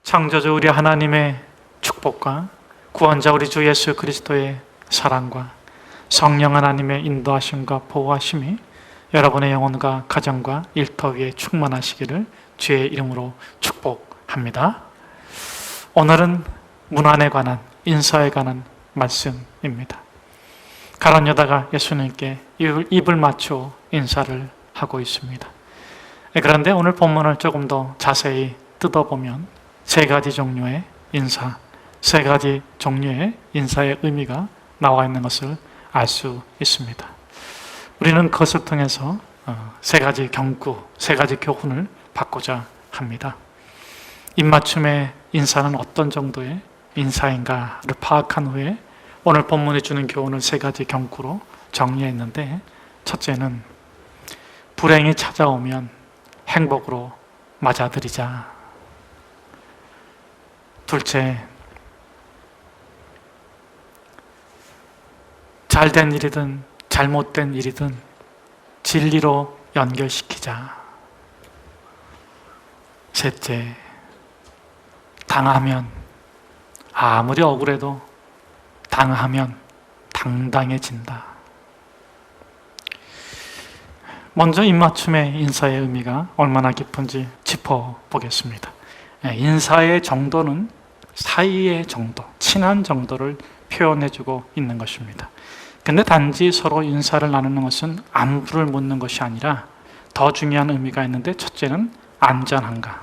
창조주 우리 하나님의 축복과 구원자 우리 주 예수 그리스도의 사랑과 성령 하나님의 인도하심과 보호하심이 여러분의 영혼과 가정과 일터 위에 충만하시기를 주의 이름으로 축복합니다. 오늘은 문안에 관한, 인사에 관한 말씀입니다. 가룟 유다가 예수님께 입을 맞추어 인사를 하고 있습니다. 그런데 오늘 본문을 조금 더 자세히 뜯어보면 세 가지 종류의 인사, 세 가지 종류의 인사의 의미가 나와 있는 것을 알 수 있습니다. 우리는 그것을 통해서 세 가지 경구, 세 가지 교훈을 받고자 합니다. 입맞춤의 인사는 어떤 정도의 인사인가를 파악한 후에 오늘 본문이 주는 교훈을 세 가지 경구로 정리했는데, 첫째는 불행이 찾아오면 행복으로 맞아들이자. 둘째, 잘된 일이든 잘못된 일이든 진리로 연결시키자. 셋째, 당하면, 아무리 억울해도 당하면 당당해진다. 먼저 입맞춤의 인사의 의미가 얼마나 깊은지 짚어보겠습니다. 인사의 정도는 사이의 정도, 친한 정도를 표현해주고 있는 것입니다. 근데 단지 서로 인사를 나누는 것은 안부를 묻는 것이 아니라 더 중요한 의미가 있는데, 첫째는 안전한가.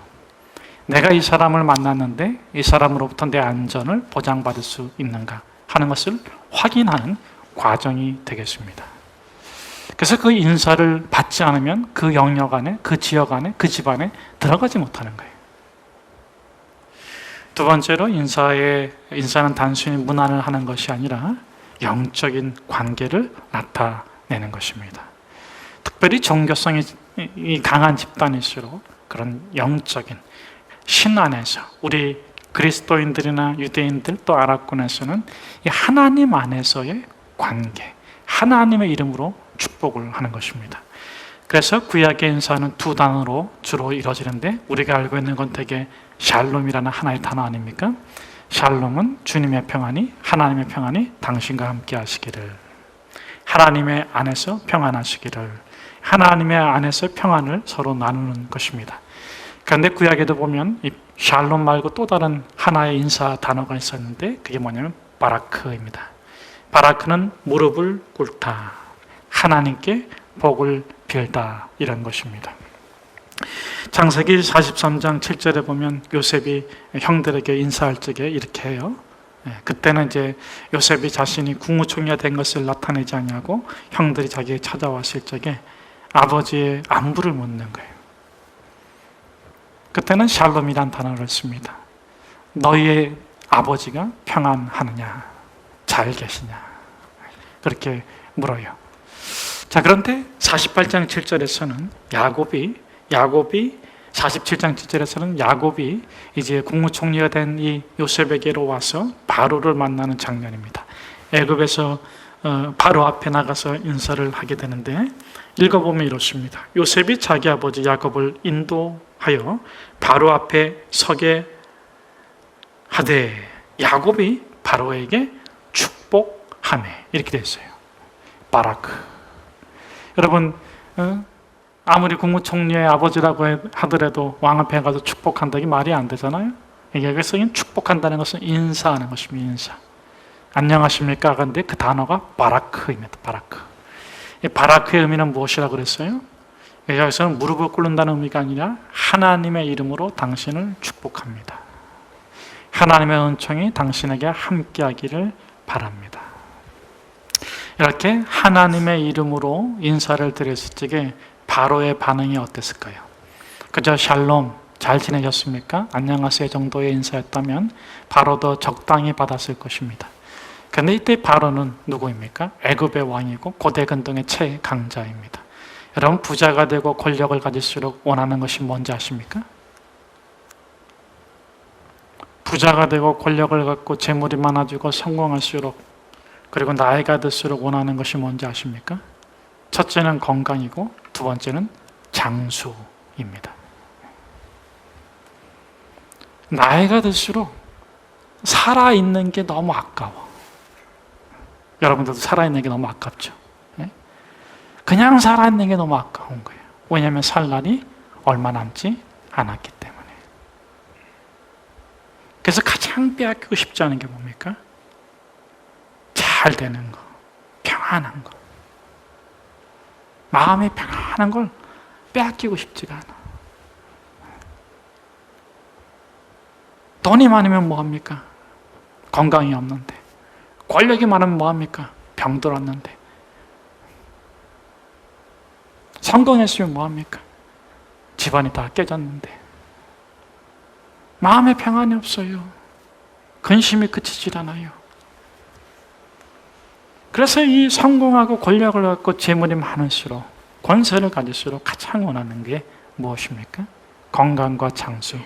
내가 이 사람을 만났는데 이 사람으로부터 내 안전을 보장받을 수 있는가 하는 것을 확인하는 과정이 되겠습니다. 그래서 그 인사를 받지 않으면 그 영역 안에, 그 지역 안에, 그 집 안에 들어가지 못하는 거예요. 두 번째로 인사는 단순히 문안을 하는 것이 아니라 영적인 관계를 나타내는 것입니다. 특별히 종교성이 강한 집단일수록 그런 영적인 신 안에서, 우리 그리스도인들이나 유대인들 또 아랍권에서는 이 하나님 안에서의 관계, 하나님의 이름으로 축복을 하는 것입니다. 그래서 구약의 인사는 두 단어로 주로 이루어지는데, 우리가 알고 있는 건 되게 샬롬이라는 하나의 단어 아닙니까? 샬롬은 주님의 평안이, 하나님의 평안이 당신과 함께 하시기를, 하나님의 안에서 평안하시기를, 하나님의 안에서 평안을 서로 나누는 것입니다. 그런데 구약에도 보면 이 샬롬 말고 또 다른 하나의 인사 단어가 있었는데, 그게 뭐냐면 바라크입니다. 바라크는 무릎을 꿇다, 하나님께 복을 빌다, 이런 것입니다. 창세기 43장 7절에 보면 요셉이 형들에게 인사할 적에 이렇게 해요. 그때는 이제 요셉이 자신이 국무총리가 된 것을 나타내지 않냐고 형들이 자기에게 찾아왔을 적에 아버지의 안부를 묻는 거예요. 그때는 샬롬이란 단어를 씁니다. 너희의 아버지가 평안하느냐, 잘 계시냐, 그렇게 물어요. 자, 그런데 48장 7절에서는 야곱이 47장 7절에서는 야곱이 이제 국무총리가 된 이 요셉에게로 와서 바로를 만나는 장면입니다. 애굽에서 바로 앞에 나가서 인사를 하게 되는데, 읽어보면 이렇습니다. 요셉이 자기 아버지 야곱을 인도하여 바로 앞에 서게 하되 야곱이 바로에게 축복하네, 이렇게 되어 있어요. 바라크. 여러분, 아무리 국무총리의 아버지라고 하더라도 왕 앞에 가서 축복한다는 게 말이 안 되잖아요. 여기서 축복한다는 것은 인사하는 것입니다. 인사. 안녕하십니까? 그런데 그 단어가 바라크입니다. 바라크. 이 바라크의 의미는 무엇이라고 그랬어요? 여기서는 무릎을 꿇는다는 의미가 아니라 하나님의 이름으로 당신을 축복합니다. 하나님의 은총이 당신에게 함께하기를 바랍니다. 이렇게 하나님의 이름으로 인사를 드렸을 적에 바로의 반응이 어땠을까요? 그저 샬롬, 잘 지내셨습니까? 안녕하세요 정도의 인사였다면 바로도 적당히 받았을 것입니다. 그런데 이때 바로는 누구입니까? 애굽의 왕이고 고대 근동의 최강자입니다. 여러분, 부자가 되고 권력을 가질수록 원하는 것이 뭔지 아십니까? 부자가 되고 권력을 갖고 재물이 많아지고 성공할수록, 그리고 나이가 들수록 원하는 것이 뭔지 아십니까? 첫째는 건강이고 두 번째는 장수입니다. 나이가 들수록 살아있는 게 너무 아까워. 여러분들도 살아있는 게 너무 아깝죠? 네? 그냥 살아있는 게 너무 아까운 거예요. 왜냐하면 살 날이 얼마 남지 않았기 때문에. 그래서 가장 빼앗기고 싶지 않은 게 뭡니까? 잘 되는 거, 평안한 거. 마음이 평안한 걸 빼앗기고 싶지가 않아. 돈이 많으면 뭐합니까? 건강이 없는데. 권력이 많으면 뭐합니까? 병들었는데. 성공했으면 뭐합니까? 집안이 다 깨졌는데. 마음에 평안이 없어요. 근심이 그치질 않아요. 그래서 이 성공하고 권력을 갖고 재물이 많을수록, 권세를 가질수록 가장 원하는 게 무엇입니까? 건강과 장수,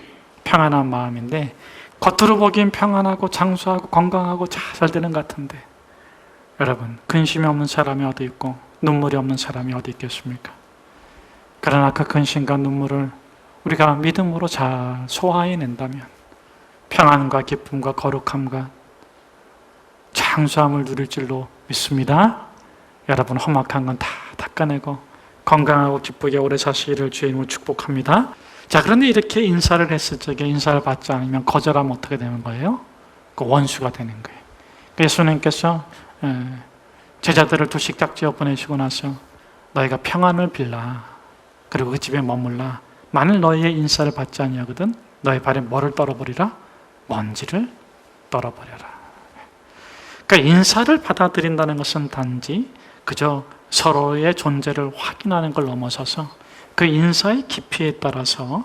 평안한 마음인데, 겉으로 보기엔 평안하고 장수하고 건강하고 잘 되는 것 같은데, 여러분, 근심이 없는 사람이 어디 있고 눈물이 없는 사람이 어디 있겠습니까? 그러나 그 근심과 눈물을 우리가 믿음으로 잘 소화해낸다면 평안과 기쁨과 거룩함과 장수함을 누릴 줄로 믿습니다. 여러분, 험악한 건 다 닦아내고 건강하고 기쁘게 오래 사시기를 주의 이름으로 축복합니다. 자, 그런데 이렇게 인사를 했을 적에 인사를 받지 않으면 거절하면 어떻게 되는 거예요? 그 원수가 되는 거예요. 예수님께서 제자들을 두 식탁지어 보내시고 나서 너희가 평안을 빌라. 그리고 그 집에 머물라. 만일 너희의 인사를 받지 아니하거든 너희 발에 뭐를 떨어버리라? 먼지를 떨어버려라. 그러니까 인사를 받아들인다는 것은 단지 그저 서로의 존재를 확인하는 걸 넘어서서 그 인사의 깊이에 따라서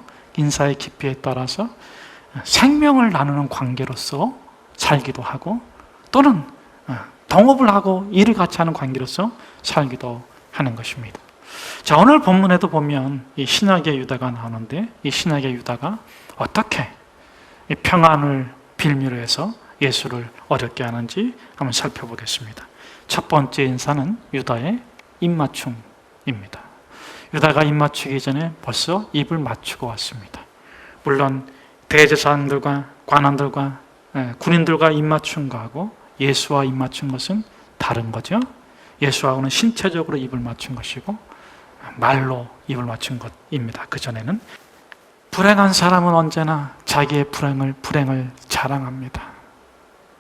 생명을 나누는 관계로서 살기도 하고, 또는 동업을 하고 일을 같이 하는 관계로서 살기도 하는 것입니다. 자, 오늘 본문에도 보면 이 신학의 유다가 나오는데, 이 신학의 유다가 어떻게 이 평안을 빌미로 해서 예수를 어렵게 하는지 한번 살펴보겠습니다. 첫 번째 인사는 유다의 입맞춤입니다. 유다가 입맞추기 전에 벌써 입을 맞추고 왔습니다. 물론 대제사장들과 관원들과 군인들과 입맞춘 거하고 예수와 입맞춘 것은 다른 거죠. 예수하고는 신체적으로 입을 맞춘 것이고 말로 입을 맞춘 것입니다. 그 전에는 불행한 사람은 언제나 자기의 불행을 자랑합니다.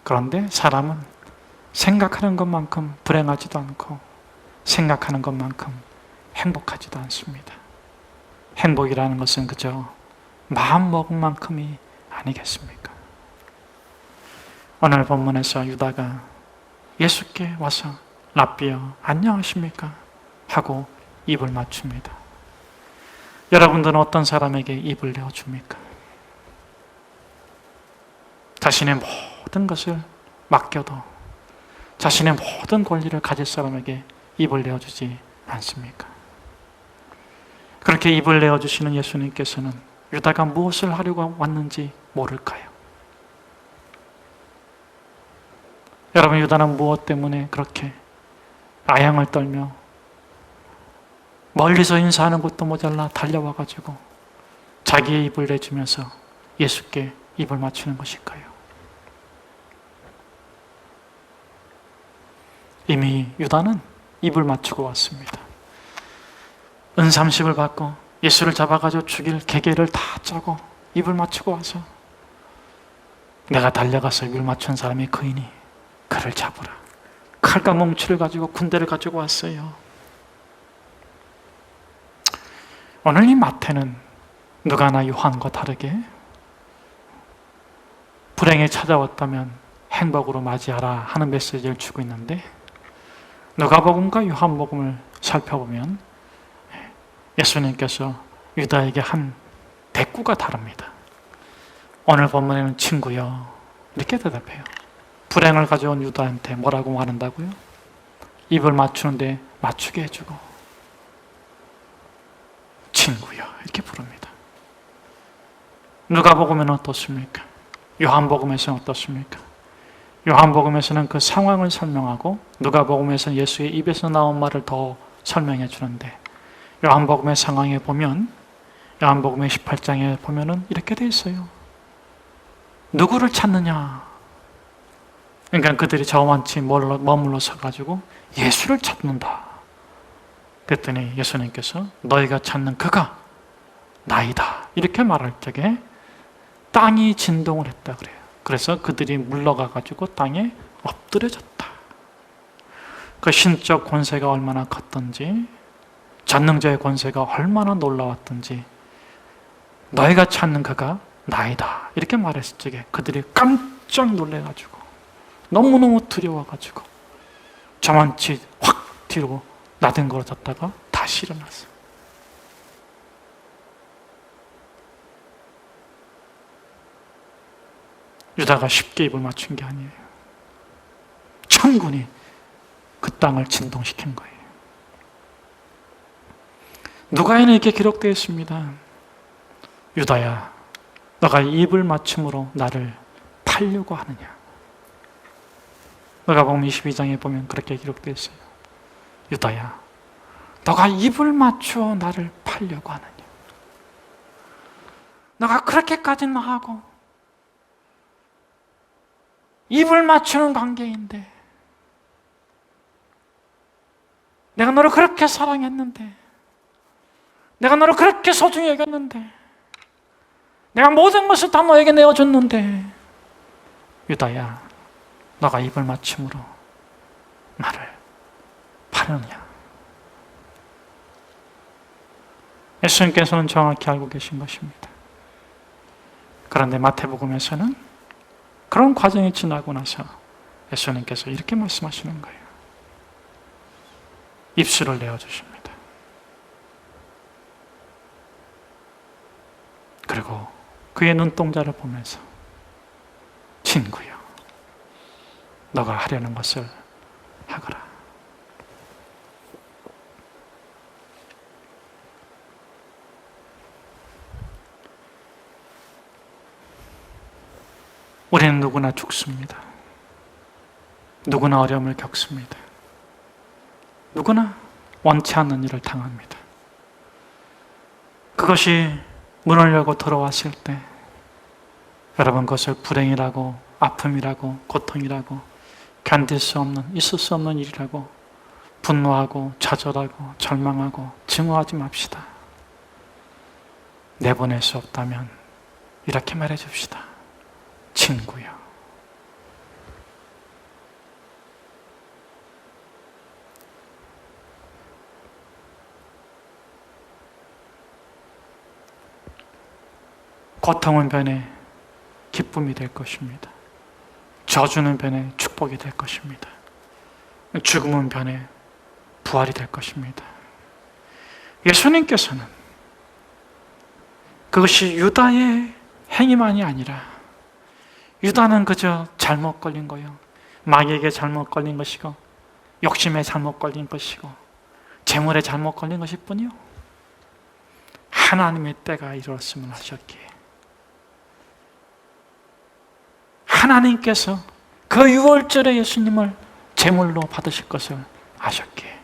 그런데 사람은 생각하는 것만큼 불행하지도 않고 생각하는 것만큼 행복하지도 않습니다. 행복이라는 것은 그저 마음 먹은 만큼이 아니겠습니까? 오늘 본문에서 유다가 예수께 와서 랍비여 안녕하십니까? 하고 입을 맞춥니다. 여러분들은 어떤 사람에게 입을 내어줍니까? 자신의 모든 것을 맡겨도 자신의 모든 권리를 가질 사람에게 입을 내어주지 않습니까? 그렇게 입을 내어주시는 예수님께서는 유다가 무엇을 하려고 왔는지 모를까요? 여러분, 유다는 무엇 때문에 그렇게 아양을 떨며 멀리서 인사하는 것도 모자라 달려와가지고 자기의 입을 내주면서 예수께 입을 맞추는 것일까요? 이미 유다는 입을 맞추고 왔습니다. 은삼십을 받고 예수를 잡아가지고 죽일 계계를 다 짜고 입을 맞추고 와서 내가 달려가서 입을 맞춘 사람이 그이니 그를 잡으라. 칼과 몽치를 가지고 군대를 가지고 왔어요. 오늘 이 마태는 누가나 요한과 다르게 불행에 찾아왔다면 행복으로 맞이하라 하는 메시지를 주고 있는데, 누가복음과 요한복음을 살펴보면 예수님께서 유다에게 한 대꾸가 다릅니다. 오늘 본문에는 친구여 이렇게 대답해요. 불행을 가져온 유다한테 뭐라고 말한다고요? 입을 맞추는데 맞추게 해주고 친구여 이렇게 부릅니다. 누가복음에는 어떻습니까? 요한복음에서는 어떻습니까? 요한복음에서는 그 상황을 설명하고 누가복음에서는 예수의 입에서 나온 말을 더 설명해 주는데, 요한복음의 상황에 보면, 요한복음의 18장에 보면은 이렇게 돼 있어요. 누구를 찾느냐? 그러니까 그들이 저만치 머물러 서가지고 예수를 찾는다. 그랬더니 예수님께서 너희가 찾는 그가 나이다. 이렇게 말할 적에 땅이 진동을 했다 그래요. 그래서 그들이 물러가가지고 땅에 엎드려졌다. 그 신적 권세가 얼마나 컸던지, 전능자의 권세가 얼마나 놀라웠던지, 너희가 찾는 그가 나이다. 이렇게 말했을 적에 그들이 깜짝 놀래가지고 너무너무 두려워가지고 저만치 확 뒤로 나뒹굴어졌다가 다시 일어났어요. 유다가 쉽게 입을 맞춘 게 아니에요. 천군이 그 땅을 진동시킨 거예요. 누가에는 이렇게 기록되어 있습니다. 유다야, 너가 입을 맞춤으로 나를 팔려고 하느냐? 누가복음 22장에 보면 그렇게 기록되어 있어요. 유다야, 너가 입을 맞추어 나를 팔려고 하느냐? 너가 그렇게까지는 하고 입을 맞추는 관계인데, 내가 너를 그렇게 사랑했는데, 내가 너를 그렇게 소중히 여겼는데, 내가 모든 것을 다 너에게 내어줬는데, 유다야, 너가 입을 맞춤으로 나를 파느냐? 예수님께서는 정확히 알고 계신 것입니다. 그런데 마태복음에서는 그런 과정이 지나고 나서 예수님께서 이렇게 말씀하시는 거예요. 입술을 내어주십니다. 그리고 그의 눈동자를 보면서 친구여, 너가 하려는 것을 하거라. 우리는 누구나 죽습니다. 누구나 어려움을 겪습니다. 누구나 원치 않는 일을 당합니다. 그것이 문을 열고 들어왔을 때 여러분 그것을 불행이라고, 아픔이라고, 고통이라고, 견딜 수 없는, 있을 수 없는 일이라고 분노하고 좌절하고 절망하고 증오하지 맙시다. 내보낼 수 없다면 이렇게 말해 줍시다. 친구요, 고통은 변해 기쁨이 될 것입니다. 저주는 변해 축복이 될 것입니다. 죽음은 변해 부활이 될 것입니다. 예수님께서는 그것이 유다의 행위만이 아니라, 유다는 그저 잘못 걸린 거요, 마귀에게 잘못 걸린 것이고, 욕심에 잘못 걸린 것이고, 재물에 잘못 걸린 것일 뿐이요, 하나님의 때가 이루었음을 하셨기에 하나님께서 그 유월절에 예수님을 제물로 받으실 것을 아셨기에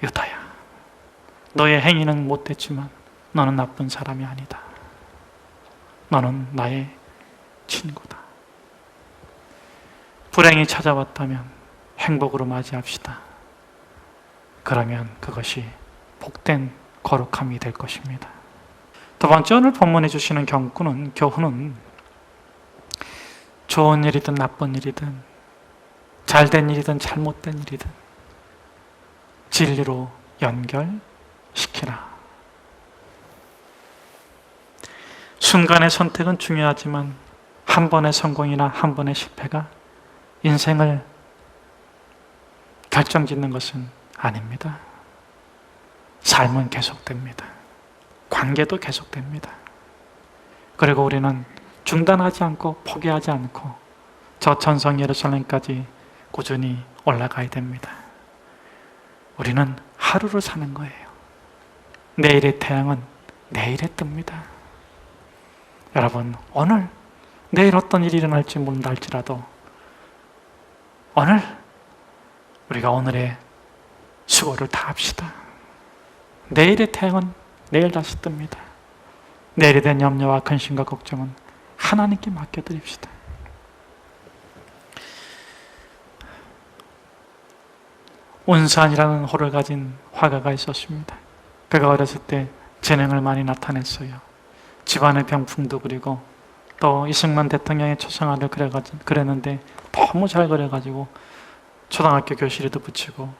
유다야, 너의 행위는 못됐지만 너는 나쁜 사람이 아니다. 너는 나의 친구다. 불행이 찾아왔다면 행복으로 맞이합시다. 그러면 그것이 복된 거룩함이 될 것입니다. 두 번째, 오늘 본문에 주시는 교훈은 좋은 일이든 나쁜 일이든, 잘된 일이든 잘못된 일이든 진리로 연결시키라. 순간의 선택은 중요하지만 한 번의 성공이나 한 번의 실패가 인생을 결정짓는 것은 아닙니다. 삶은 계속됩니다. 관계도 계속됩니다. 그리고 우리는 중단하지 않고 포기하지 않고 저 천성 예루살렘까지 꾸준히 올라가야 됩니다. 우리는 하루를 사는 거예요. 내일의 태양은 내일에 뜹니다. 여러분, 오늘 내일 어떤 일이 일어날지 모른다 할지라도 오늘 우리가 오늘의 수고를 다 합시다. 내일의 태양은 내일 다시 뜹니다. 내일에 대한 염려와 근심과 걱정은 하나님께 맡겨드립시다. 온산이라는 호를 가진 화가가 있었습니다. 그가 어렸을 때 재능을 많이 나타냈어요. 집안의 병풍도 그리고 또 이승만 대통령의 초상화를 그렸는데 너무 잘 그려가지고 초등학교 교실에도 붙이고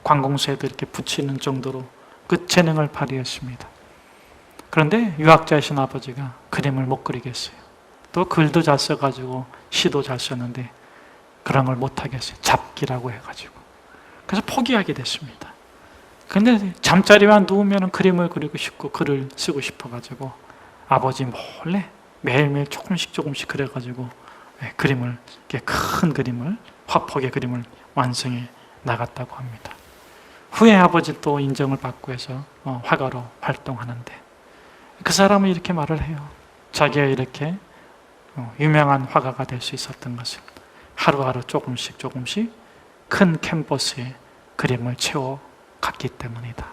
관공서에도 이렇게 붙이는 정도로 그 재능을 발휘했습니다. 그런데 유학자이신 아버지가 그림을 못 그리겠어요. 또 글도 잘 써가지고 시도 잘 썼는데 그런 걸 못하겠어요. 잡기라고 해가지고. 그래서 포기하게 됐습니다. 근데 잠자리만 누우면 그림을 그리고 싶고 글을 쓰고 싶어가지고 아버지 몰래 매일매일 조금씩 그려가지고 그림을, 이렇게 큰 그림을, 화폭의 그림을 완성해 나갔다고 합니다. 후에 아버지 또 인정을 받고 해서 화가로 활동하는데 그 사람은 이렇게 말을 해요. 자기가 이렇게 유명한 화가가 될 수 있었던 것은 하루하루 조금씩 큰 캔버스에 그림을 채워갔기 때문이다.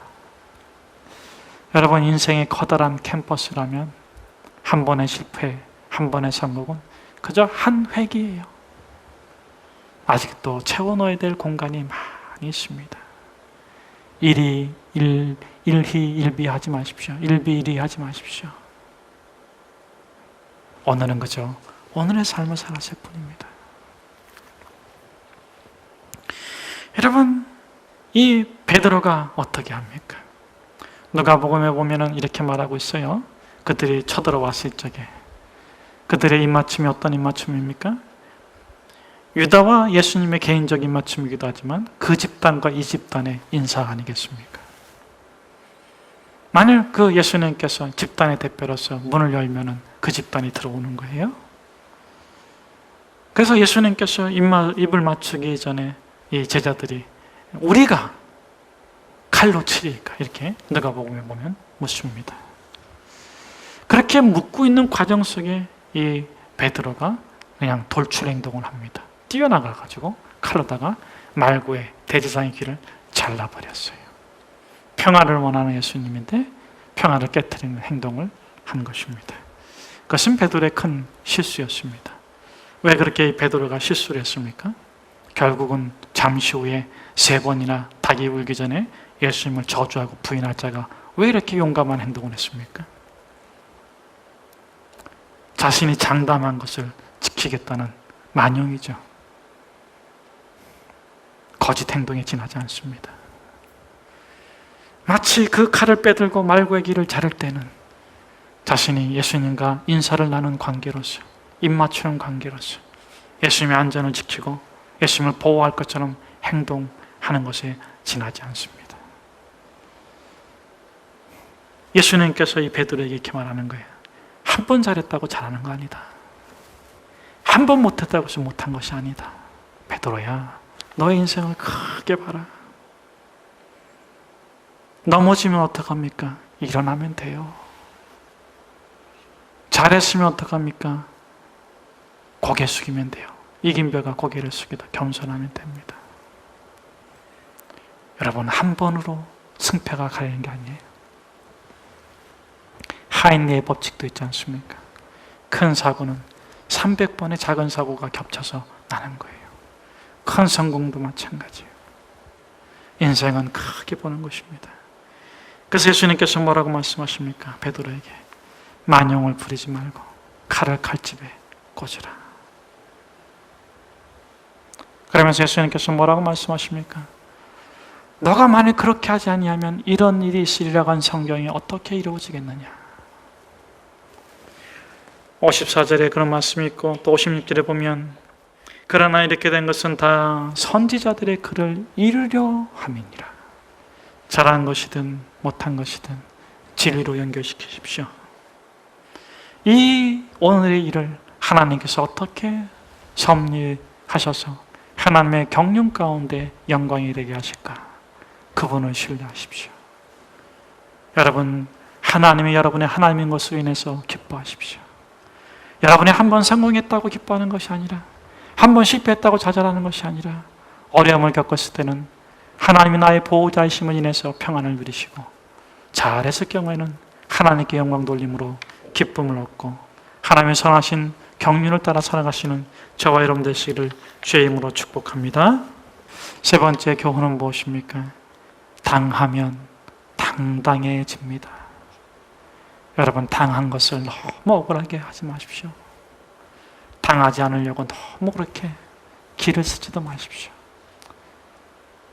여러분, 인생의 커다란 캔버스라면 한 번의 실패, 한 번의 성공은 그저 한 획이에요. 아직도 채워넣어야 될 공간이 많이 있습니다. 일희일비하지 마십시오. 일비일비하지 마십시오. 오늘은 그저 오늘의 삶을 살았을 뿐입니다. 여러분, 이 베드로가 어떻게 합니까? 누가복음에 보면은 이렇게 말하고 있어요. 그들이 쳐들어왔을 적에 그들의 입맞춤이 어떤 입맞춤입니까? 유다와 예수님의 개인적 입맞춤이기도 하지만 그 집단과 이 집단의 인사 아니겠습니까? 만일 그 예수님께서 집단의 대표로서 문을 열면은 그 집단이 들어오는 거예요. 그래서 예수님께서 입을 맞추기 전에 이 제자들이 우리가 칼로 치리까? 이렇게 누가복음에 보면 묻습니다. 그렇게 묻고 있는 과정 속에 이 베드로가 그냥 돌출 행동을 합니다. 뛰어나가가지고 칼로다가 말구의 대제사장의 귀를 잘라버렸어요. 평화를 원하는 예수님인데 평화를 깨트리는 행동을 한 것입니다. 그것은 베드로의 큰 실수였습니다. 왜 그렇게 베드로가 실수를 했습니까? 결국은 잠시 후에 3번이나 닭이 울기 전에 예수님을 저주하고 부인할 자가 왜 이렇게 용감한 행동을 했습니까? 자신이 장담한 것을 지키겠다는 만용이죠. 거짓 행동에 지나지 않습니다. 마치 그 칼을 빼들고 말구의 귀를 자를 때는 자신이 예수님과 인사를 나눈 관계로서, 입맞추는 관계로서 예수님의 안전을 지키고 예수님을 보호할 것처럼 행동하는 것에 지나지 않습니다. 예수님께서 이 베드로에게 이렇게 말하는 거예요. 한 번 잘했다고 잘하는 거 아니다. 한 번 못했다고 해서 못한 것이 아니다. 베드로야, 너의 인생을 크게 봐라. 넘어지면 어떡합니까? 일어나면 돼요. 잘했으면 어떡합니까? 고개 숙이면 돼요. 이긴 벼가 고개를 숙이다 겸손하면 됩니다. 여러분, 한 번으로 승패가 갈리는 게 아니에요. 하인리의 법칙도 있지 않습니까? 큰 사고는 300번의 작은 사고가 겹쳐서 나는 거예요. 큰 성공도 마찬가지예요. 인생은 크게 보는 것입니다. 그래서 예수님께서 뭐라고 말씀하십니까? 베드로에게 만용을 부리지 말고 칼을 칼집에 꽂으라. 그러면서 예수님께서 뭐라고 말씀하십니까? 너가 만일 그렇게 하지 아니하면 이런 일이 있으리라고 한 성경이 어떻게 이루어지겠느냐? 54절에 그런 말씀이 있고 또 56절에 보면 그러나 이렇게 된 것은 다 선지자들의 글을 이루려 함이니라. 잘한 것이든 못한 것이든 진리로 연결시키십시오. 이 오늘의 일을 하나님께서 어떻게 섭리하셔서 하나님의 경륜 가운데 영광이 되게 하실까? 그분을 신뢰하십시오. 여러분, 하나님이 여러분의 하나님인 것으로 인해서 기뻐하십시오. 여러분이 한 번 성공했다고 기뻐하는 것이 아니라, 한 번 실패했다고 좌절하는 것이 아니라, 어려움을 겪었을 때는 하나님이 나의 보호자이심을 인해서 평안을 누리시고, 잘했을 경우에는 하나님께 영광 돌림으로 기쁨을 얻고, 하나님의 선하신 경륜을 따라 살아가시는 저와 여러분 되시기를 주의 이름으로 축복합니다. 세 번째 교훈은 무엇입니까? 당하면 당당해집니다. 여러분, 당한 것을 너무 억울하게 하지 마십시오. 당하지 않으려고 너무 그렇게 기를 쓰지도 마십시오.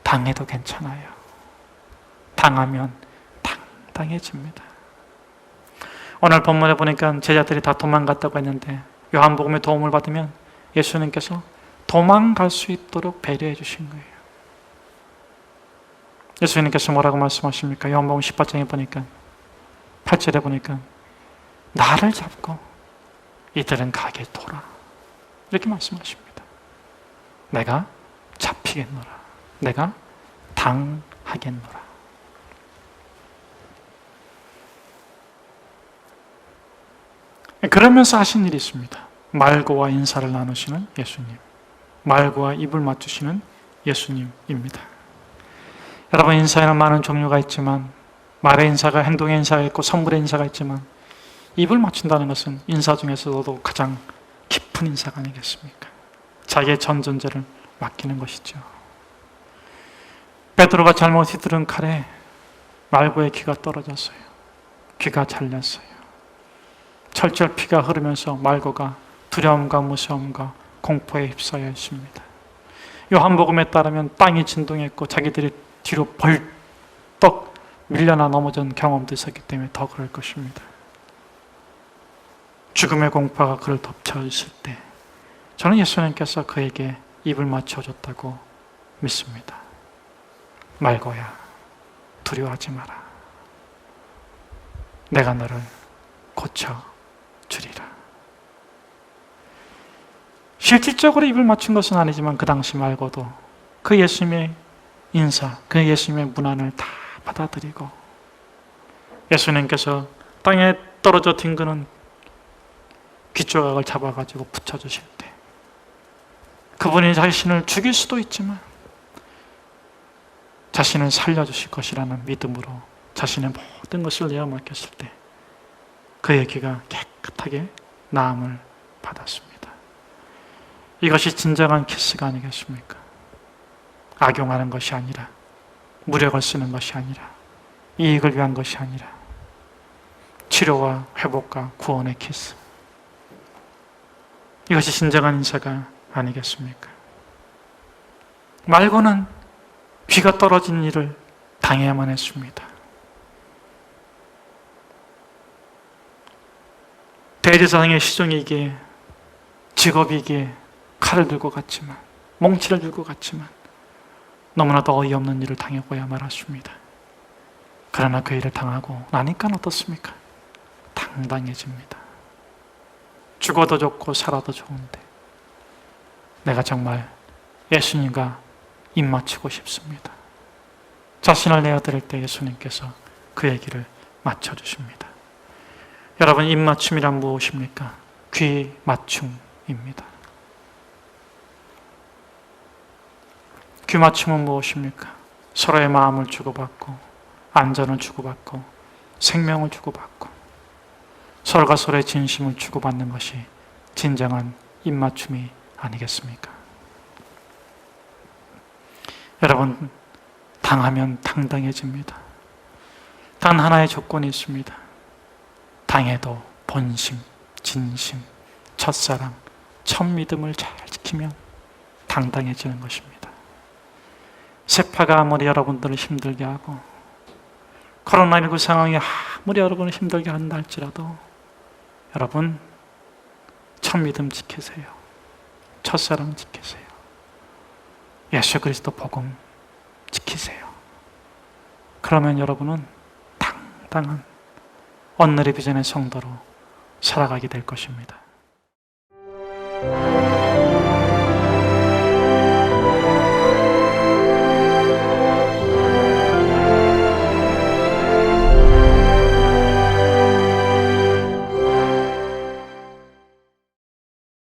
당해도 괜찮아요. 당하면 당당해집니다. 오늘 본문에 보니까 제자들이 다 도망갔다고 했는데 요한복음의 도움을 받으면 예수님께서 도망갈 수 있도록 배려해 주신 거예요. 예수님께서 뭐라고 말씀하십니까? 요한복음 18장에 보니까 8절에 보니까 나를 잡고 이들은 가게 둬라, 이렇게 말씀하십니다. 내가 잡히겠노라. 내가 당하겠노라. 그러면서 하신 일이 있습니다. 말고와 인사를 나누시는 예수님, 말고와 입을 맞추시는 예수님입니다. 여러분, 인사에는 많은 종류가 있지만, 말의 인사가, 행동의 인사가 있고 선물의 인사가 있지만, 입을 맞춘다는 것은 인사 중에서도 가장 깊은 인사가 아니겠습니까? 자기의 전 존재를 맡기는 것이죠. 베드로가 잘못 휘두른 칼에 말고의 귀가 떨어졌어요. 귀가 잘렸어요. 철철 피가 흐르면서 말고가 두려움과 무서움과 공포에 휩싸여 있습니다. 요한복음에 따르면 땅이 진동했고 자기들이 뒤로 벌떡 밀려나 넘어진 경험도 있었기 때문에 더 그럴 것입니다. 죽음의 공포가 그를 덮쳐 있을 때 저는 예수님께서 그에게 입을 맞춰줬다고 믿습니다. 말고야, 두려워하지 마라. 내가 너를 고쳐주리라. 실질적으로 입을 맞춘 것은 아니지만 그 당시 말고도 그 예수님의 인사, 그 예수님의 문안을 다 받아들이고, 예수님께서 땅에 떨어져 뒹구는 귀조각을 잡아가지고 붙여주실 때 그분이 자신을 죽일 수도 있지만 자신을 살려주실 것이라는 믿음으로 자신의 모든 것을 내어 맡겼을 때 그의 귀가 깨끗하게 나음을 받았습니다. 이것이 진정한 키스가 아니겠습니까? 악용하는 것이 아니라, 무력을 쓰는 것이 아니라, 이익을 위한 것이 아니라 치료와 회복과 구원의 키스. 이것이 진정한 인사가 아니겠습니까? 말고는 귀가 떨어진 일을 당해야만 했습니다. 대제사장의 시종이기에, 직업이기에 칼을 들고 갔지만, 몽치를 들고 갔지만 너무나도 어이없는 일을 당해고야 말았습니다. 그러나 그 일을 당하고 나니까 어떻습니까? 당당해집니다. 죽어도 좋고 살아도 좋은데 내가 정말 예수님과 입 맞추고 싶습니다. 자신을 내어드릴 때 예수님께서 그 얘기를 맞춰주십니다. 여러분, 입 맞춤이란 무엇입니까? 귀 맞춤입니다. 귀 맞춤은 무엇입니까? 서로의 마음을 주고받고, 안전을 주고받고, 생명을 주고받고, 서로가 서로의 진심을 주고받는 것이 진정한 입 맞춤이 아니겠습니까? 여러분, 당하면 당당해집니다. 단 하나의 조건이 있습니다. 당해도 본심, 진심, 첫사랑, 첫 믿음을 잘 지키면 당당해지는 것입니다. 세파가 아무리 여러분들을 힘들게 하고, 코로나19 상황이 아무리 여러분을 힘들게 한다 할지라도 여러분, 첫 믿음 지키세요. 첫사랑 지키세요. 예수 그리스도 복음 지키세요. 그러면 여러분은 당당한 언늘의 비전의 성도로 살아가게 될 것입니다.